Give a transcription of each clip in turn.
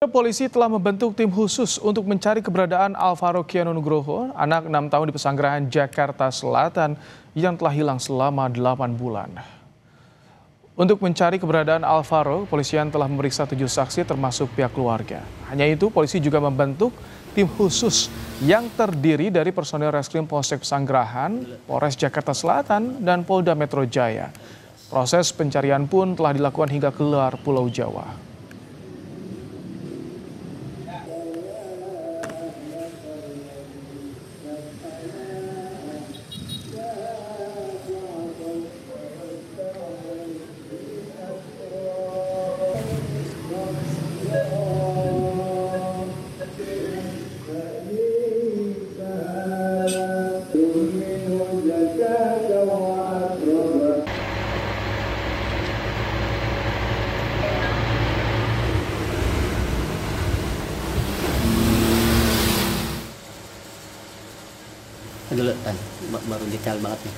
Polisi telah membentuk tim khusus untuk mencari keberadaan Alvaro Kiano Nugroho, anak 6 tahun di Pesanggerahan, Jakarta Selatan yang telah hilang selama 8 bulan. Untuk mencari keberadaan Alvaro, polisian telah memeriksa 7 saksi termasuk pihak keluarga. Hanya itu, polisi juga membentuk tim khusus yang terdiri dari personel Reskrim Polsek Pesanggerahan, Polres Jakarta Selatan, dan Polda Metro Jaya. Proses pencarian pun telah dilakukan hingga keluar Pulau Jawa. Dulu kan baru detail banget nih,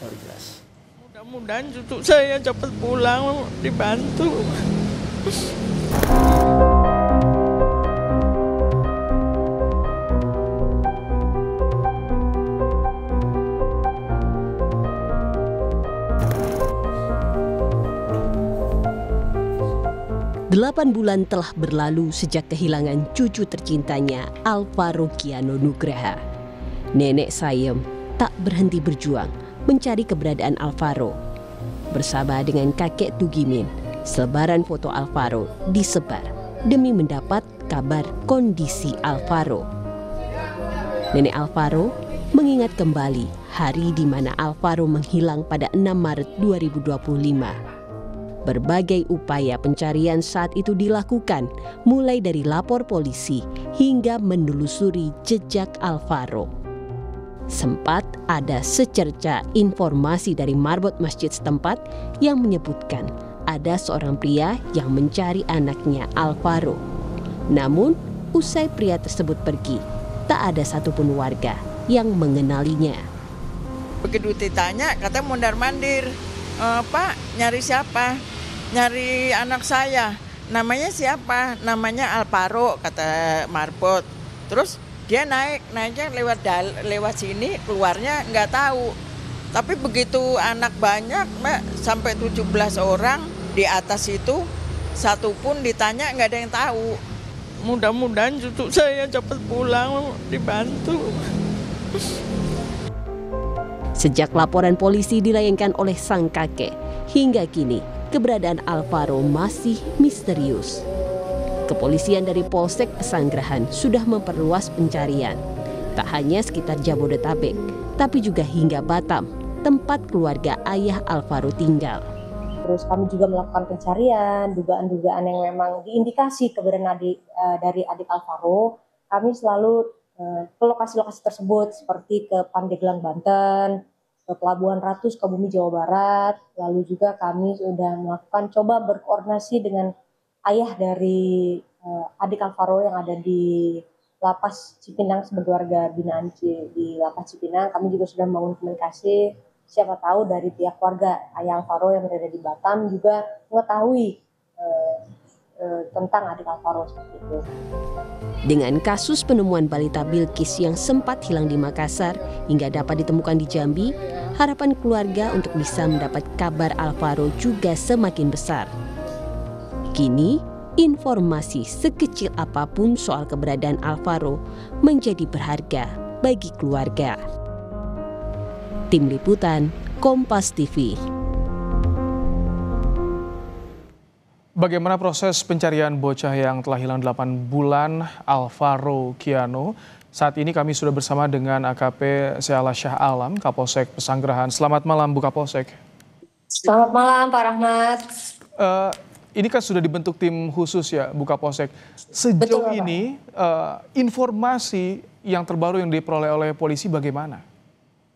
baru jelas. Mudah-mudahan cucu saya cepat pulang, dibantu. Delapan bulan telah berlalu sejak kehilangan cucu tercintanya Alvaro Kiano Nugroho. Nenek Sayem tak berhenti berjuang mencari keberadaan Alvaro. Bersama dengan kakek Tugimin, selebaran foto Alvaro disebar demi mendapat kabar kondisi Alvaro. Nenek Alvaro mengingat kembali hari di mana Alvaro menghilang pada 6 Maret 2025. Berbagai upaya pencarian saat itu dilakukan, mulai dari lapor polisi hingga menelusuri jejak Alvaro. Sempat ada secerca informasi dari marbot masjid setempat yang menyebutkan ada seorang pria yang mencari anaknya Alvaro. Namun, usai pria tersebut pergi, tak ada satupun warga yang mengenalinya. Begitu ditanya, katanya mondar-mandir. Pak, nyari siapa? Nyari anak saya. Namanya siapa? Namanya Alvaro, kata marbot. Terus dia naiknya lewat sini, keluarnya nggak tahu. Tapi begitu anak banyak, Mbak, sampai 17 orang di atas itu, satu pun ditanya nggak ada yang tahu. Mudah-mudahan cucu saya cepat pulang, dibantu. Sejak laporan polisi dilayangkan oleh sang kakek, hingga kini keberadaan Alvaro masih misterius. Kepolisian dari Polsek Pesanggerahan sudah memperluas pencarian, tak hanya sekitar Jabodetabek, tapi juga hingga Batam, tempat keluarga ayah Alvaro tinggal. Terus kami juga melakukan pencarian, dugaan-dugaan yang memang diindikasi keberadaan dari adik Alvaro. Kami selalu ke lokasi-lokasi tersebut, seperti ke Pandeglang, Banten, ke Pelabuhan Ratu, Sukabumi, Jawa Barat. Lalu juga kami sudah melakukan coba berkoordinasi dengan ayah dari adik Alvaro yang ada di Lapas Cipinang sebagai warga binaan di Lapas Cipinang. Kami juga sudah membangun komunikasi, siapa tahu dari pihak keluarga ayah Alvaro yang berada di Batam juga mengetahui tentang adik Alvaro seperti itu. Dengan kasus penemuan balita Bilkis yang sempat hilang di Makassar hingga dapat ditemukan di Jambi, harapan keluarga untuk bisa mendapat kabar Alvaro juga semakin besar. Kini, informasi sekecil apapun soal keberadaan Alvaro menjadi berharga bagi keluarga. Tim Liputan, Kompas TV. Bagaimana proses pencarian bocah yang telah hilang 8 bulan Alvaro Kiano? Saat ini kami sudah bersama dengan AKP Seala Syah Alam, Kapolsek Pesanggerahan. Selamat malam, Bu Kapolsek. Selamat malam, Pak Rahmat. Ini kan sudah dibentuk tim khusus ya, Bu Kapolsek. Sejauh ini informasi yang terbaru yang diperoleh oleh polisi bagaimana?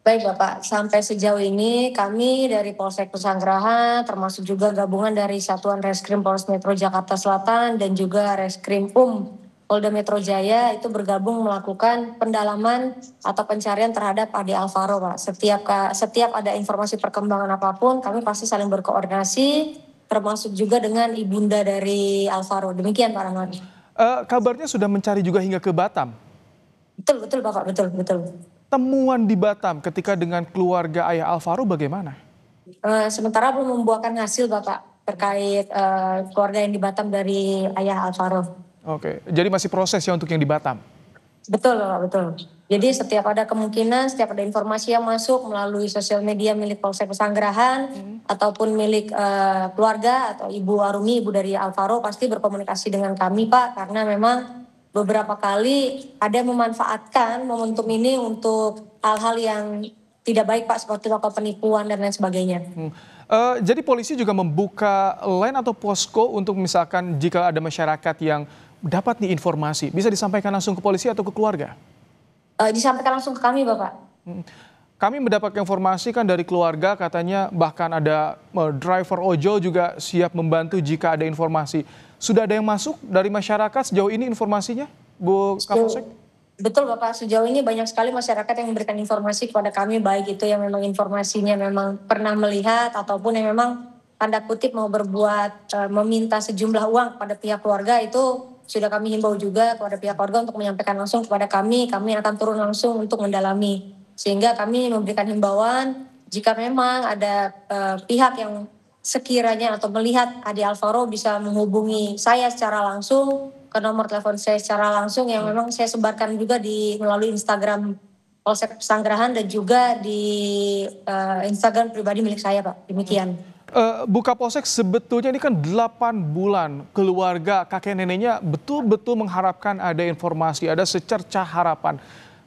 Baik Bapak, sampai sejauh ini kami dari Polsek Pesanggerahan termasuk juga gabungan dari Satuan Reskrim Polres Metro Jakarta Selatan dan juga Reskrim Polda Metro Jaya itu bergabung melakukan pendalaman atau pencarian terhadap adik Alvaro, Pak. Setiap ada informasi perkembangan apapun, kami pasti saling berkoordinasi termasuk juga dengan ibunda dari Alvaro. Demikian Pak Rahmat. Kabarnya sudah mencari juga hingga ke Batam. Betul Bapak, betul. Temuan di Batam ketika dengan keluarga ayah Alvaro bagaimana? Sementara belum membuahkan hasil Bapak terkait keluarga yang di Batam dari ayah Alvaro. Oke, jadi masih proses ya untuk yang di Batam? Betul Bapak, betul. Jadi setiap ada kemungkinan, setiap ada informasi yang masuk melalui sosial media milik Polsek Pesanggerahan ataupun milik keluarga atau Ibu Arumi, ibu dari Alvaro pasti berkomunikasi dengan kami Pak, karena memang beberapa kali ada yang memanfaatkan momentum ini untuk hal-hal yang tidak baik Pak, seperti melakukan penipuan dan lain sebagainya. Jadi polisi juga membuka line atau posko untuk misalkan jika ada masyarakat yang dapat nih informasi, bisa disampaikan langsung ke polisi atau ke keluarga? Disampaikan langsung ke kami Bapak. Kami mendapat informasi kan dari keluarga katanya bahkan ada driver ojol juga siap membantu jika ada informasi. Sudah ada yang masuk dari masyarakat sejauh ini informasinya, Bu Kapolsek? Betul Bapak, sejauh ini banyak sekali masyarakat yang memberikan informasi kepada kami, baik itu yang memang informasinya memang pernah melihat ataupun yang memang tanda kutip mau berbuat meminta sejumlah uang kepada pihak keluarga. Itu sudah kami himbau juga kepada pihak keluarga untuk menyampaikan langsung kepada kami akan turun langsung untuk mendalami. Sehingga kami memberikan himbauan jika memang ada pihak yang sekiranya atau melihat Adi Alvaro bisa menghubungi saya secara langsung ke nomor telepon saya secara langsung yang memang saya sebarkan juga melalui Instagram Polsek Pesanggerahan dan juga di Instagram pribadi milik saya Pak. Demikian. Bu Kapolsek, sebetulnya ini kan 8 bulan keluarga kakek neneknya betul-betul mengharapkan ada informasi, ada secercah harapan.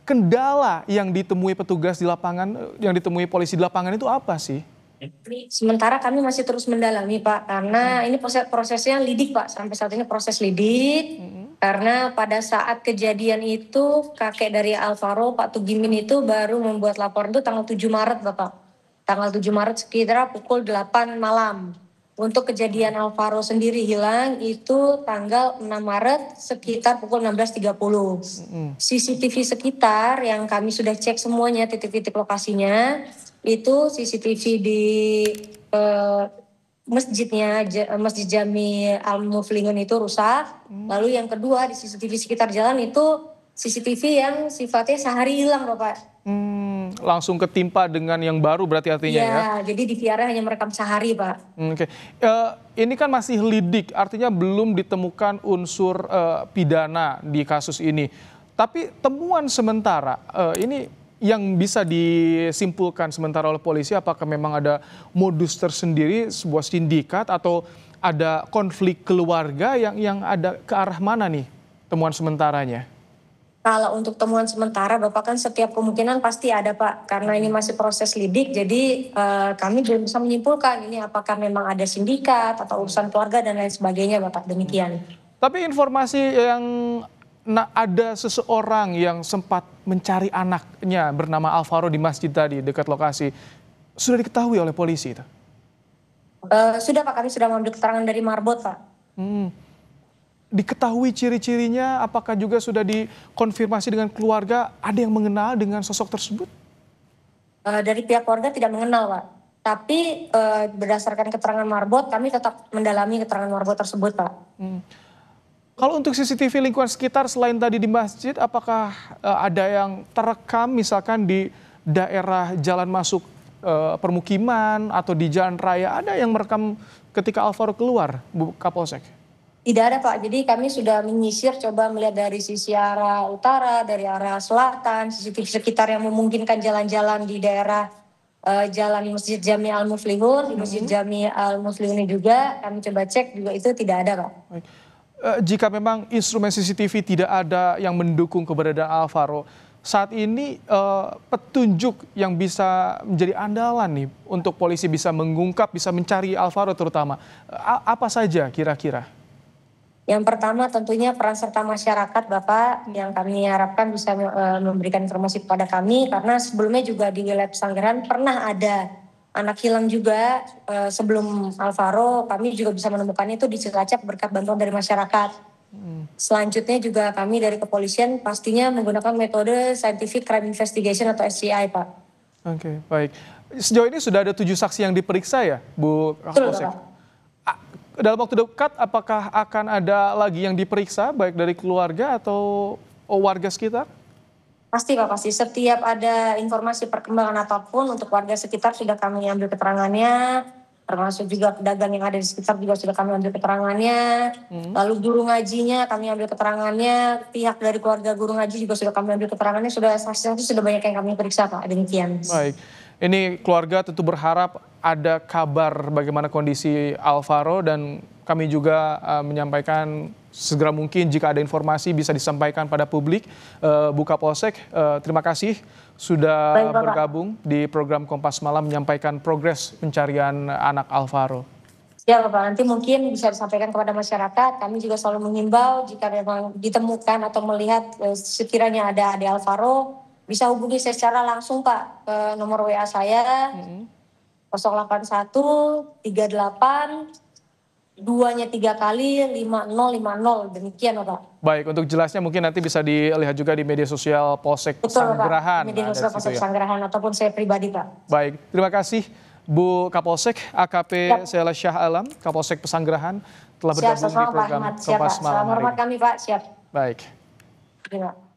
Kendala yang ditemui petugas di lapangan, yang ditemui polisi di lapangan itu apa sih? Sementara kami masih terus mendalami Pak, karena ini prosesnya lidik Pak, sampai saat ini proses lidik. Karena pada saat kejadian itu kakek dari Alvaro, Pak Tugimin itu baru membuat laporan itu tanggal 7 Maret Bapak. Tanggal 7 Maret sekitar pukul 8 malam. Untuk kejadian Alvaro sendiri hilang itu tanggal 6 Maret sekitar pukul 16.30. CCTV sekitar yang kami sudah cek semuanya titik-titik lokasinya, itu CCTV di masjidnya, Masjid Jami Al-Muflihun itu rusak. Lalu yang kedua di CCTV sekitar jalan itu CCTV yang sifatnya sehari hilang Bapak. Langsung ketimpa dengan yang baru berarti artinya ya? Jadi di VR hanya merekam sehari Pak. Oke. Ini kan masih lidik, artinya belum ditemukan unsur pidana di kasus ini. Tapi temuan sementara ini yang bisa disimpulkan sementara oleh polisi, apakah memang ada modus tersendiri, sebuah sindikat atau ada konflik keluarga yang ada ke arah mana nih temuan sementaranya? Kalau untuk temuan sementara Bapak kan setiap kemungkinan pasti ada Pak, karena ini masih proses lidik, jadi kami belum bisa menyimpulkan ini apakah memang ada sindikat atau urusan keluarga dan lain sebagainya Bapak, demikian. Tapi informasi yang ada seseorang yang sempat mencari anaknya bernama Alvaro di masjid tadi dekat lokasi, sudah diketahui oleh polisi itu? Sudah Pak, kami sudah mengambil keterangan dari Marbot Pak. Diketahui ciri-cirinya, apakah juga sudah dikonfirmasi dengan keluarga, ada yang mengenal dengan sosok tersebut? Dari pihak keluarga tidak mengenal Pak, tapi berdasarkan keterangan Marbot kami tetap mendalami keterangan Marbot tersebut Pak. Kalau untuk CCTV lingkungan sekitar selain tadi di masjid, apakah ada yang terekam misalkan di daerah jalan masuk permukiman atau di jalan raya, ada yang merekam ketika Alvaro keluar, Bu Kapolsek? Tidak ada Pak, jadi kami sudah menyisir, coba melihat dari sisi arah utara, dari arah selatan, CCTV sekitar yang memungkinkan jalan-jalan di daerah jalan Masjid Jami Al-Muflihun, di Masjid Jami Al-Muflihun juga kami coba cek juga itu tidak ada Pak. Baik. Jika memang instrumen CCTV tidak ada yang mendukung keberadaan Alvaro, saat ini petunjuk yang bisa menjadi andalan nih untuk polisi bisa mengungkap, bisa mencari Alvaro terutama, apa saja kira-kira? Yang pertama tentunya peran serta masyarakat Bapak, yang kami harapkan bisa memberikan informasi kepada kami, karena sebelumnya juga di wilayah Pesanggerahan pernah ada anak hilang juga sebelum Alvaro, kami juga bisa menemukannya itu di Cilacap berkat bantuan dari masyarakat. Selanjutnya juga kami dari kepolisian pastinya menggunakan metode Scientific Crime Investigation atau SCI Pak. Oke, baik. Sejauh ini sudah ada 7 saksi yang diperiksa ya Bu Kapolsek? dalam waktu dekat apakah akan ada lagi yang diperiksa baik dari keluarga atau warga sekitar? Pasti Pak, pasti. Setiap ada informasi perkembangan apapun untuk warga sekitar sudah kami ambil keterangannya, termasuk juga pedagang yang ada di sekitar juga sudah kami ambil keterangannya. Lalu guru ngajinya kami ambil keterangannya, pihak dari keluarga guru ngaji juga sudah kami ambil keterangannya, saksi-saksi sudah banyak yang kami periksa Pak, demikian. Baik, ini keluarga tentu berharap ada kabar bagaimana kondisi Alvaro dan kami juga menyampaikan segera mungkin jika ada informasi bisa disampaikan pada publik. Bu Kapolsek, terima kasih sudah bergabung di program Kompas Malam menyampaikan progres pencarian anak Alvaro. Ya Bapak, nanti mungkin bisa disampaikan kepada masyarakat. Kami juga selalu mengimbau jika memang ditemukan atau melihat sekiranya ada Alvaro, bisa hubungi saya secara langsung Pak ke nomor WA saya 081 38 2-nya 3 kali 5050, demikian Bapak. Baik, untuk jelasnya mungkin nanti bisa dilihat juga di media sosial Polsek Pesanggerahan. Betul Pak, media sosial Polsek Pesanggerahan ataupun saya pribadi Pak. Baik, terima kasih Bu Kapolsek AKP Sela Syah Alam, Kapolsek Pesanggerahan telah bergabung di program Kompas Malam hari ini. Selamat kami Pak, siap. Baik. Terima.